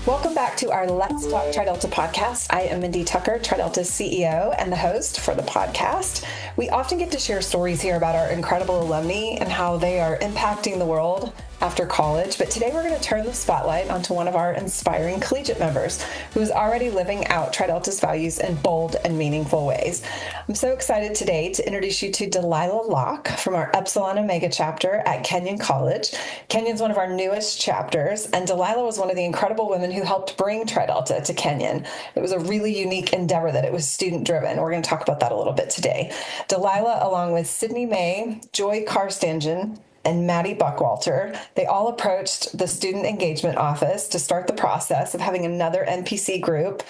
Welcome back to our Let's Talk Tri Delta podcast. I am Mindy Tucker, Tri Delta's CEO and the host for the podcast. We often get to share stories here about our incredible alumni and how they are impacting the world after college, but today we're going to turn the spotlight onto one of our inspiring collegiate members who is already living out Tri Delta's values in bold and meaningful ways. I'm so excited today to introduce you to Delilah Locke from our Epsilon Omega Chapter at Kenyon College. Kenyon's one of our newest chapters, and Delilah was one of the incredible women who helped bring Tri Delta to Kenyon. It was a really unique endeavor that it was student-driven. We're going to talk about that a little bit today. Delilah, along with Sydney May, Joy Carstangen, and Maddie Buckwalter, they all approached the student engagement office to start the process of having another NPC group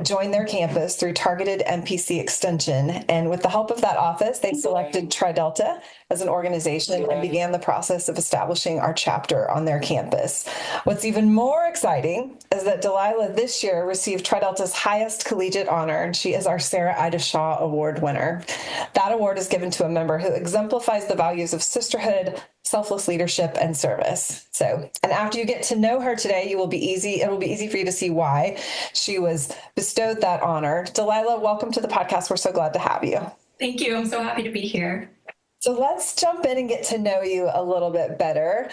join their campus through targeted NPC extension. And with the help of that office, they selected Tri Delta as an organization and began the process of establishing our chapter on their campus. What's even more exciting is that Delilah this year received Tri Delta's highest collegiate honor, and she is our Sarah Ida Shaw Award winner. That award is given to a member who exemplifies the values of sisterhood, selfless leadership, and service. And after you get to know her today, it'll be easy for you to see why she was bestowed that honor. Delilah, welcome to the podcast. We're so glad to have you. Thank you. I'm so happy to be here. So let's jump in and get to know you a little bit better.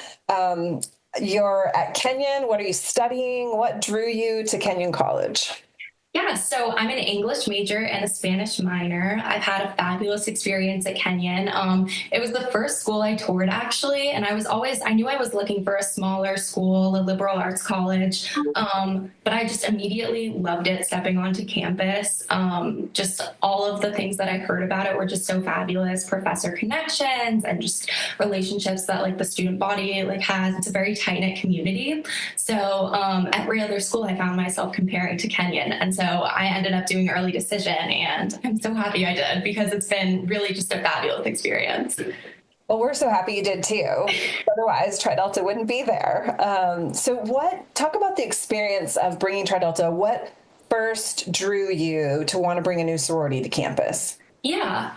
You're at Kenyon. What are you studying? What drew you to Kenyon College? Yeah, so I'm an English major and a Spanish minor. I've had a fabulous experience at Kenyon. It was the first school I toured, actually, and I knew I was looking for a smaller school, a liberal arts college, but I just immediately loved it stepping onto campus. Just all of the things that I heard about it were just so fabulous. Professor connections and just relationships that the student body has. It's a very tight-knit community. So at every other school, I found myself comparing to Kenyon, and so I ended up doing early decision, and I'm so happy I did because it's been really just a fabulous experience. Well, we're so happy you did too. Otherwise, Tri Delta wouldn't be there. Talk about the experience of bringing Tri Delta. What first drew you to want to bring a new sorority to campus? Yeah.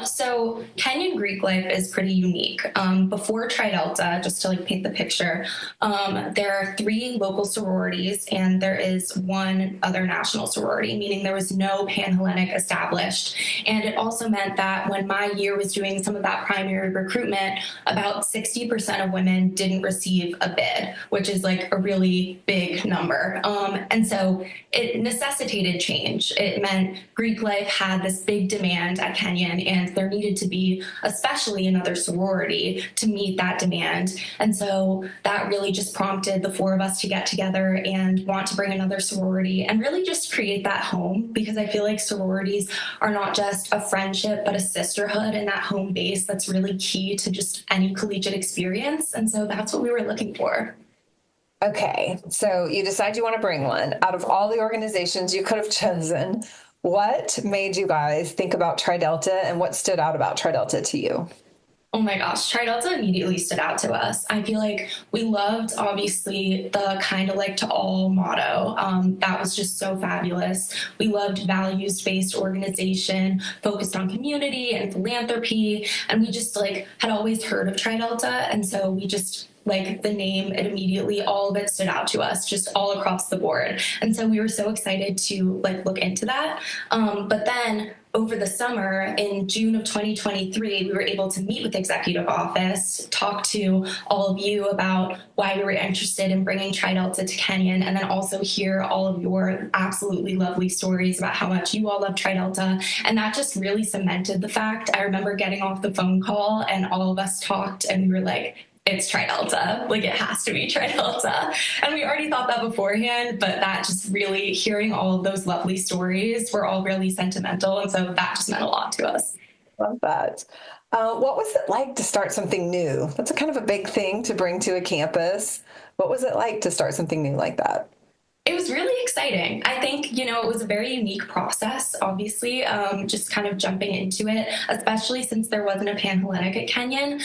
So Kenyon Greek life is pretty unique. Before Tri Delta, just to paint the picture, there are 3 local sororities and there is 1 other national sorority, meaning there was no Pan-Hellenic established. And it also meant that when my year was doing some of that primary recruitment, about 60% of women didn't receive a bid, which is a really big number. And so it necessitated change. It meant Greek life had this big demand at Kenyon, and there needed to be especially another sorority to meet that demand. And so that really just prompted the 4 of us to get together and want to bring another sorority and really just create that home, because I feel like sororities are not just a friendship, but a sisterhood and that home base that's really key to just any collegiate experience. And so that's what we were looking for. Okay, so you decide you want to bring one. Out of all the organizations you could have chosen, what made you guys think about Tri Delta, and what stood out about Tri Delta to you? Oh my gosh, Tri Delta immediately stood out to us. I feel like we loved, obviously, the kind of to all motto. That was just so fabulous. We loved values-based organization, focused on community and philanthropy, and we just had always heard of Tri Delta, and so we just the name, it immediately, all of it stood out to us, just all across the board. And so we were so excited to look into that. But then over the summer in June of 2023, we were able to meet with the executive office, talk to all of you about why we were interested in bringing Tri Delta to Kenyon, and then also hear all of your absolutely lovely stories about how much you all love Tri Delta. And that just really cemented the fact. I remember getting off the phone call and all of us talked and we were it's Tri Delta, it has to be Tri Delta. And we already thought that beforehand, but that just really, hearing all of those lovely stories were all really sentimental. And so that just meant a lot to us. Love that. What was it like to start something new? That's a kind of a big thing to bring to a campus. What was it like to start something new like that? It was really exciting. I think, it was a very unique process, obviously, just kind of jumping into it, especially since there wasn't a Pan-Hellenic at Kenyon.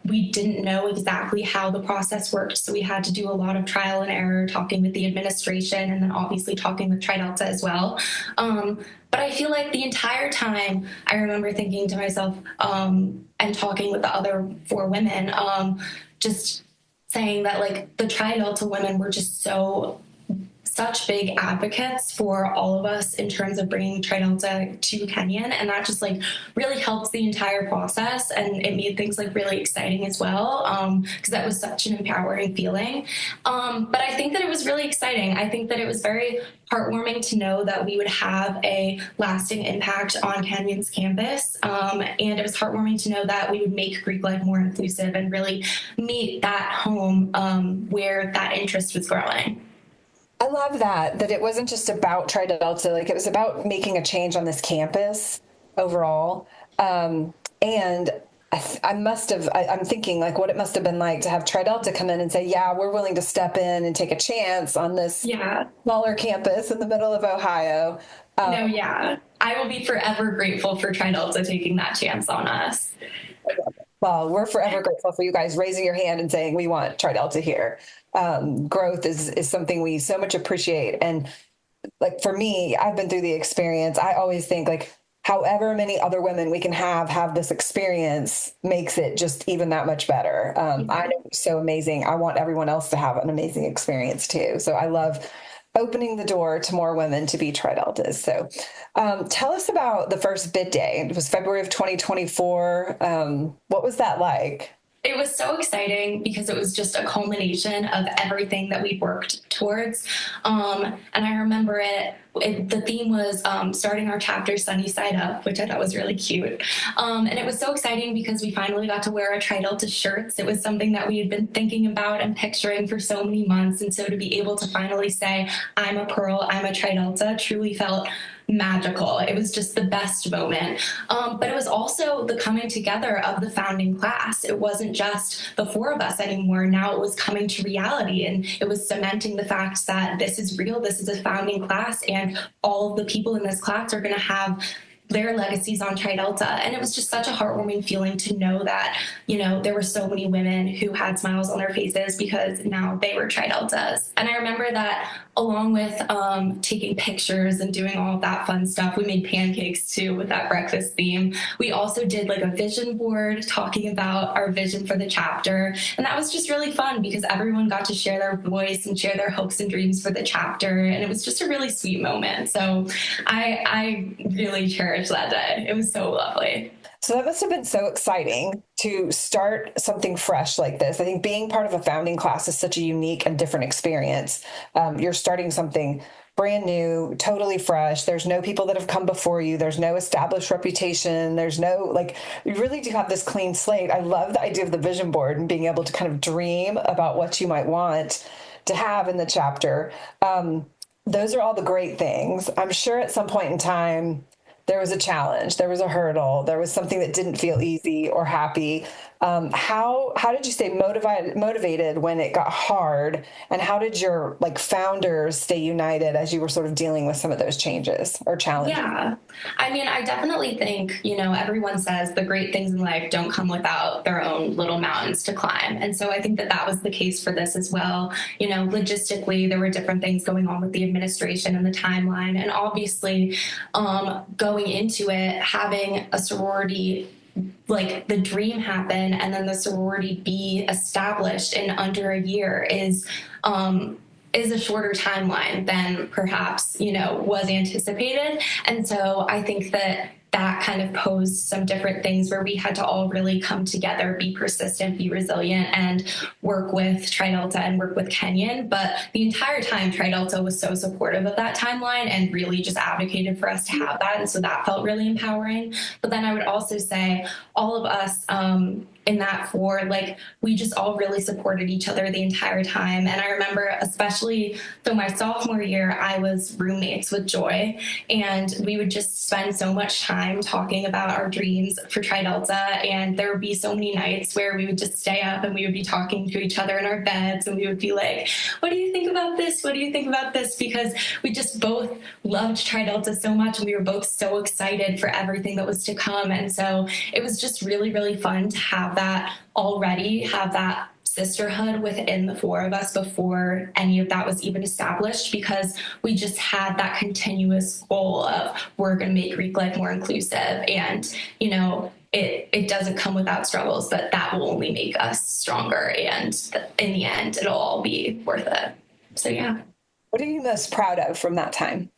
We didn't know exactly how the process worked, so we had to do a lot of trial and error, talking with the administration, and then obviously talking with Tri Delta as well. But I feel like the entire time, I remember thinking to myself, and talking with the other 4 women, just saying that the Tri Delta women were just so such big advocates for all of us in terms of bringing Tri Delta to Kenyon, and that just like really helps the entire process, and it made things like really exciting as well, because that was such an empowering feeling. But I think that it was really exciting. I think that it was very heartwarming to know that we would have a lasting impact on Kenyon's campus. And it was heartwarming to know that we would make Greek life more inclusive and really meet that home where that interest was growing. I love that it wasn't just about Tri Delta, like it was about making a change on this campus overall. And I'm thinking like what it must have been like to have Tri Delta come in and say, yeah, we're willing to step in and take a chance on this smaller campus in the middle of Ohio. No, yeah. I will be forever grateful for Tri Delta taking that chance on us. Well, we're forever grateful for you guys raising your hand and saying we want Tri Delta here. Growth is something we so much appreciate. And like for me, I've been through the experience. I always think like however many other women we can have this experience makes it just even that much better. I know it's so amazing. I want everyone else to have an amazing experience too. So I love opening the door to more women to be Tri Deltas. So tell us about the first bid day. It was February of 2024. What was that like? It was so exciting because it was just a culmination of everything that we worked towards. And I remember the theme was starting our chapter sunny side up, which I thought was really cute. And it was so exciting because we finally got to wear our Tri Delta shirts. It was something that we had been thinking about and picturing for so many months. And so to be able to finally say, I'm a Pearl, I'm a Tri Delta, truly felt magical. It was just the best moment. But it was also the coming together of the founding class. It wasn't just the four of us anymore. Now it was coming to reality, and it was cementing the fact that this is real. This is a founding class, and all of the people in this class are going to have their legacies on Tri Delta. And it was just such a heartwarming feeling to know that, you know, there were so many women who had smiles on their faces because now they were Tri Deltas. And I remember that along with taking pictures and doing all of that fun stuff, we made pancakes too with that breakfast theme. We also did like a vision board talking about our vision for the chapter. And that was just really fun because everyone got to share their voice and share their hopes and dreams for the chapter. And it was just a really sweet moment. So I really cherish that day. It was so lovely. So that must have been so exciting to start something fresh like this. I think being part of a founding class is such a unique and different experience. You're starting something brand new, totally fresh. There's no people that have come before you. There's no established reputation. There's no, like, you really do have this clean slate. I love the idea of the vision board and being able to kind of dream about what you might want to have in the chapter. Those are all the great things. I'm sure at some point in time, there was a challenge, there was a hurdle, there was something that didn't feel easy or happy. How did you stay motivated when it got hard, and how did your like founders stay united as you were sort of dealing with some of those changes or challenges? Yeah, I mean, I definitely think, you know, everyone says the great things in life don't come without their own little mountains to climb. And so I think that that was the case for this as well. You know, logistically, there were different things going on with the administration and the timeline. And obviously, going into it, having a sorority, like the dream happen and then the sorority be established in under a year is a shorter timeline than perhaps, you know, was anticipated. And so I think that that kind of posed some different things where we had to all really come together, be persistent, be resilient, and work with Tri Delta and work with Kenyon. But the entire time, Tri Delta was so supportive of that timeline and really just advocated for us to have that. And so that felt really empowering. But then I would also say all of us in that for like, we just all really supported each other the entire time. And I remember especially, so my sophomore year, I was roommates with Joy, and we would just spend so much time talking about our dreams for Tri Delta. And there would be so many nights where we would just stay up and we would be talking to each other in our beds, and we would be like, what do you think about this? What do you think about this? Because we just both loved Tri Delta so much, and we were both so excited for everything that was to come. And so it was just really, really fun to have that already, have that sisterhood within the four of us before any of that was even established, because we just had that continuous goal of we're going to make Greek life more inclusive. And, you know, it doesn't come without struggles, but that will only make us stronger. And in the end, it'll all be worth it. So, yeah. What are you most proud of from that time?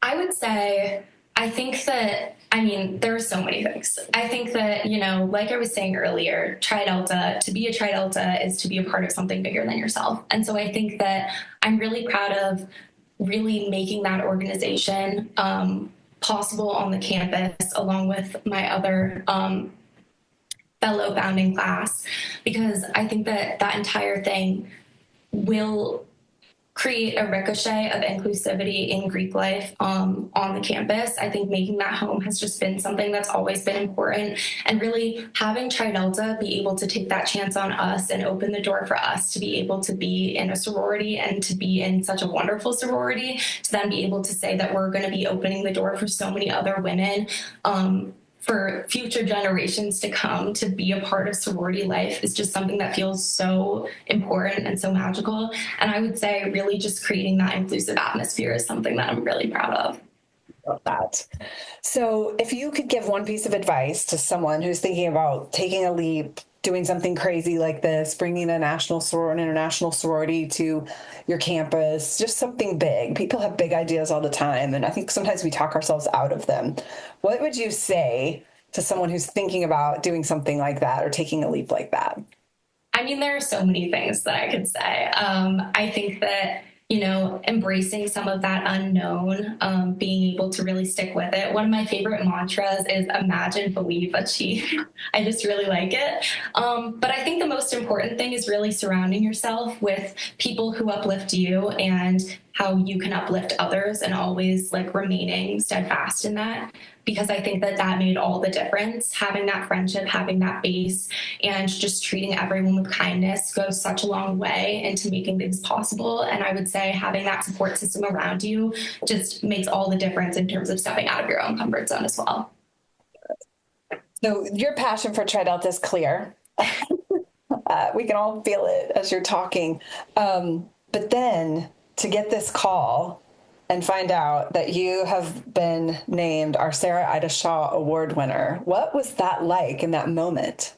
I would say, I think that, I mean, there are so many things. I think that, like I was saying earlier, Tri Delta, to be a Tri Delta is to be a part of something bigger than yourself. And so I think that I'm really proud of really making that organization possible on the campus, along with my other fellow founding class, because I think that that entire thing will create a ricochet of inclusivity in Greek life on the campus. I think making that home has just been something that's always been important, and really having Tri Delta be able to take that chance on us and open the door for us to be able to be in a sorority and to be in such a wonderful sorority, to then be able to say that we're going to be opening the door for so many other women, for future generations to come to be a part of sorority life, is just something that feels so important and so magical. And I would say really just creating that inclusive atmosphere is something that I'm really proud of. Love that. So, if you could give one piece of advice to someone who's thinking about taking a leap, doing something crazy like this, bringing a an international sorority to your campus, just something big. People have big ideas all the time, and I think sometimes we talk ourselves out of them. What would you say to someone who's thinking about doing something like that or taking a leap like that? I mean, there are so many things that I could say. I think that, embracing some of that unknown, being able to really stick with it. One of my favorite mantras is imagine, believe, achieve. I just really like it. But I think the most important thing is really surrounding yourself with people who uplift you and how you can uplift others, and always like remaining steadfast in that, because I think that that made all the difference. Having that friendship, having that base, and just treating everyone with kindness goes such a long way into making things possible. And I would say having that support system around you just makes all the difference in terms of stepping out of your own comfort zone as well. So, your passion for Tri Delta is clear. We can all feel it as you're talking. But then to get this call and find out that you have been named our Sarah Ida Shaw Award winner, what was that like in that moment?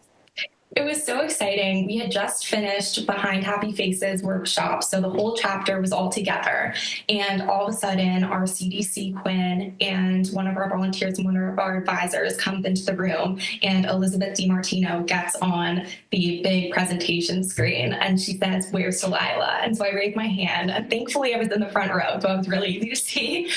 It was so exciting. We had just finished Behind Happy Faces workshop, so the whole chapter was all together. And all of a sudden, our CDC Quinn and one of our volunteers and one of our advisors comes into the room, and Elizabeth DiMartino gets on the big presentation screen, and she says, "Where's Delilah?" And so I raised my hand, and thankfully I was in the front row, so it was really easy to see.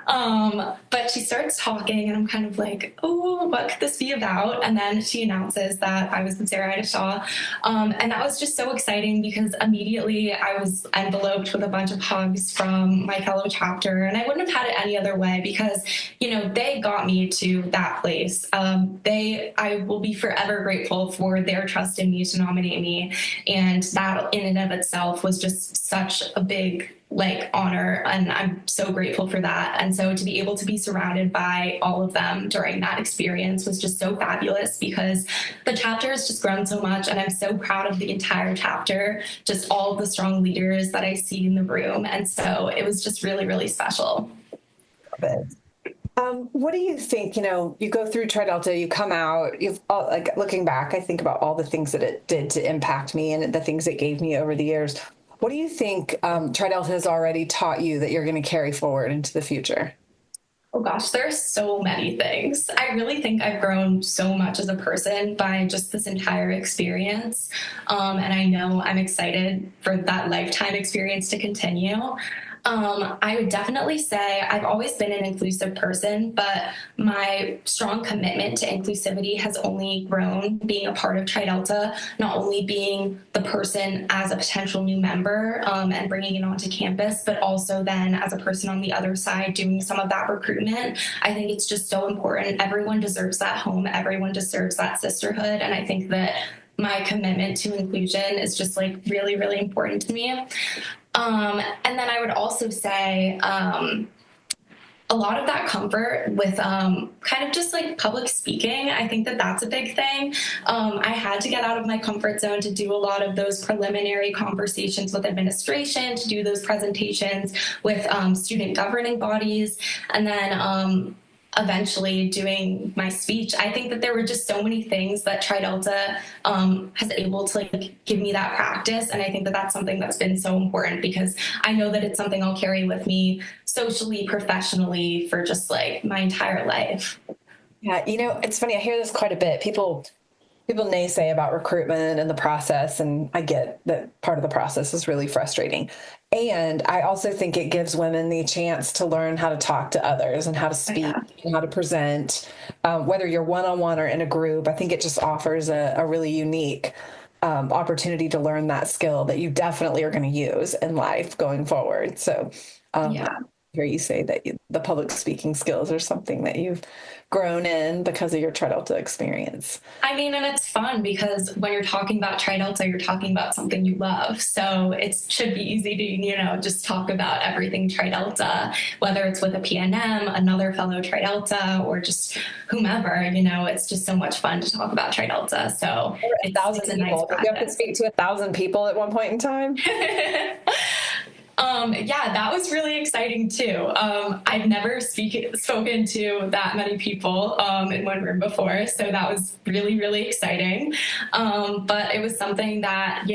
But she starts talking, and I'm kind of like, oh, what could this be about? And then she announces that I was with Sarah Ida Shaw. And that was just so exciting, because immediately I was enveloped with a bunch of hugs from my fellow chapter, and I wouldn't have had it any other way, because, they got me to that place. I will be forever grateful for their trust in me to nominate me. And that in and of itself was just such a big honor, and I'm so grateful for that. And so to be able to be surrounded by all of them during that experience was just so fabulous, because the chapter has just grown so much, and I'm so proud of the entire chapter, just all of the strong leaders that I see in the room. And so it was just really, really special. What do you think? You go through Tri Delta, you come out, looking back, I think about all the things that it did to impact me and the things it gave me over the years. What do you think Tri Delta has already taught you that you're going to carry forward into the future? Oh gosh, there are so many things. I really think I've grown so much as a person by just this entire experience. And I know I'm excited for that lifetime experience to continue. I would definitely say I've always been an inclusive person, but my strong commitment to inclusivity has only grown being a part of Tri Delta, not only being the person as a potential new member and bringing it onto campus, but also then as a person on the other side doing some of that recruitment. I think it's just so important. Everyone deserves that home. Everyone deserves that sisterhood. And I think that my commitment to inclusion is just really, really important to me. And then I would also say a lot of that comfort with kind of just public speaking. I think that that's a big thing. I had to get out of my comfort zone to do a lot of those preliminary conversations with administration, to do those presentations with student governing bodies. And then eventually doing my speech, I think that there were just so many things that Tri Delta has able to like give me that practice. And I think that that's something that's been so important because I know that it's something I'll carry with me socially, professionally for just like my entire life. Yeah, it's funny. I hear this quite a bit. People naysay about recruitment and the process, and I get that part of the process is really frustrating. And I also think it gives women the chance to learn how to talk to others and how to Oh, speak yeah. and how to present, whether you're one-on-one or in a group. I think it just offers a really unique opportunity to learn that skill that you definitely are going to use in life going forward. So, I Yeah. hear you say that the public speaking skills are something that you've grown in because of your Tri Delta experience. I mean, and it's fun because when you're talking about Tri Delta, you're talking about something you love. So it should be easy to, just talk about everything Tri Delta, whether it's with a PNM, another fellow Tri Delta, or just whomever, it's just so much fun to talk about Tri Delta. So Or a it's thousand a nice people. Did you have to practice. speak to 1,000 people at one point in time? Yeah, that was really exciting too. I've never spoken to that many people in one room before, so that was really, really exciting. But it was something that,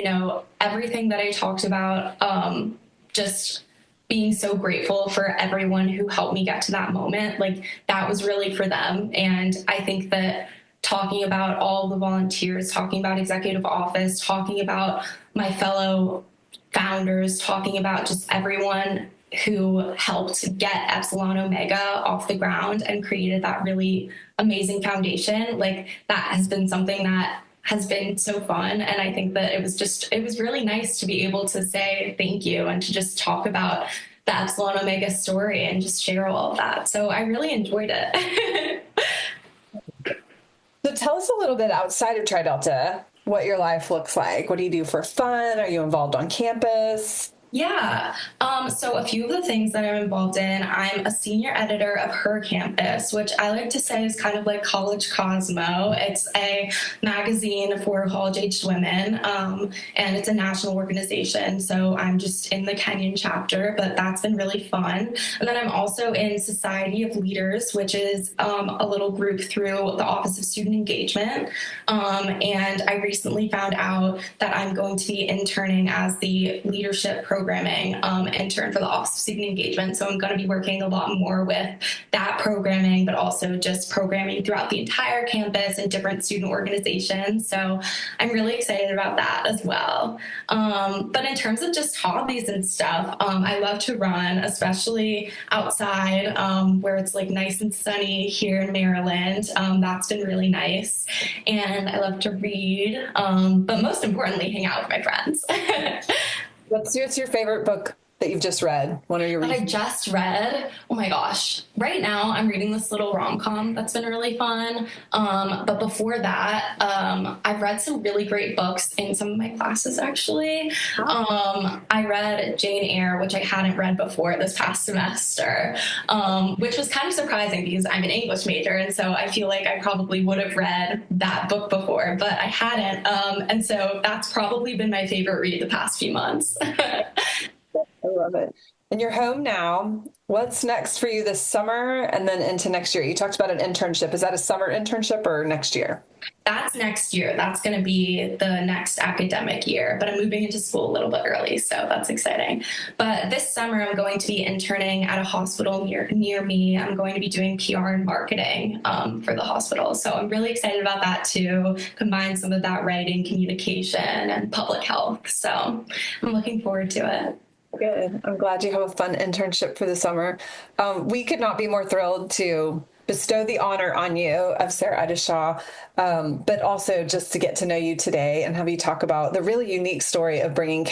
everything that I talked about, just being so grateful for everyone who helped me get to that moment, like that was really for them. And I think that talking about all the volunteers, talking about executive office, talking about my fellow founders, talking about just everyone who helped get Epsilon Omega off the ground and created that really amazing foundation. Like that has been something that has been so fun. And I think that it was really nice to be able to say thank you and to just talk about the Epsilon Omega story and just share all of that. So I really enjoyed it. So tell us a little bit outside of Tri Delta what your life looks like. What do you do for fun? Are you involved on campus? Yeah. So a few of the things that I'm involved in, I'm a senior editor of Her Campus, which I like to say is kind of like College Cosmo. It's a magazine for college-aged women, and it's a national organization. So I'm just in the Kenyon chapter, but that's been really fun. And then I'm also in Society of Leaders, which is a little group through the Office of Student Engagement. And I recently found out that I'm going to be interning as the leadership programming intern for the Office of Student Engagement. So I'm going to be working a lot more with that programming, but also just programming throughout the entire campus and different student organizations. So I'm really excited about that as well. But in terms of just hobbies and stuff, I love to run, especially outside where it's like nice and sunny here in Maryland. That's been really nice. And I love to read, but most importantly, hang out with my friends. What's your favorite book that you've just read? What are you That I reading? just read. Oh my gosh. Right now I'm reading this little rom-com that's been really fun. But before that, I've read some really great books in some of my classes actually. I read Jane Eyre, which I hadn't read before this past semester, which was kind of surprising because I'm an English major. And so I feel like I probably would have read that book before, but I hadn't. And so that's probably been my favorite read the past few months. I love it. And you're home now. What's next for you this summer and then into next year? You talked about an internship. Is that a summer internship or next year? That's next year. That's going to be the next academic year, but I'm moving into school a little bit early, so that's exciting. But this summer, I'm going to be interning at a hospital near me. I'm going to be doing PR and marketing for the hospital, so I'm really excited about that too. Combine some of that writing, communication, and public health. So I'm looking forward to it. Good. I'm glad you have a fun internship for the summer. We could not be more thrilled to bestow the honor on you of Sarah Edishaw, but also just to get to know you today and have you talk about the really unique story of bringing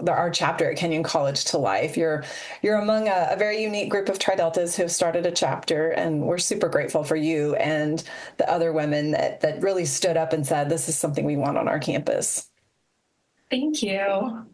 our chapter at Kenyon College to life. You're among a very unique group of Tri Deltas who have started a chapter, and we're super grateful for you and the other women that really stood up and said, this is something we want on our campus. Thank you.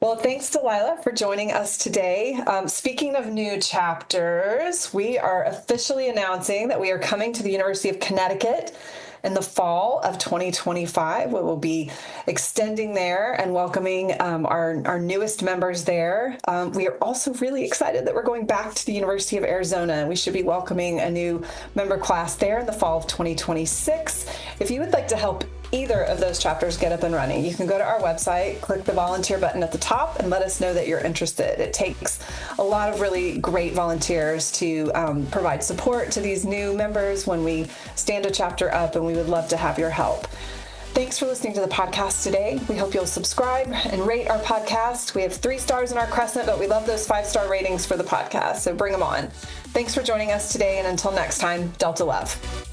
Well, thanks, Delilah, for joining us today. Speaking of new chapters, we are officially announcing that we are coming to the University of Connecticut In the fall of 2025, we will be extending there and welcoming our newest members there. We are also really excited that we're going back to the University of Arizona, and we should be welcoming a new member class there in the fall of 2026. If you would like to help either of those chapters get up and running, you can go to our website, click the volunteer button at the top, and let us know that you're interested. It takes a lot of really great volunteers to provide support to these new members when we stand a chapter up, and we would love to have your help. Thanks for listening to the podcast today. We hope you'll subscribe and rate our podcast. We have 3 stars in our crescent, but we love those 5-star ratings for the podcast, so bring them on. Thanks for joining us today, and until next time, Delta Love.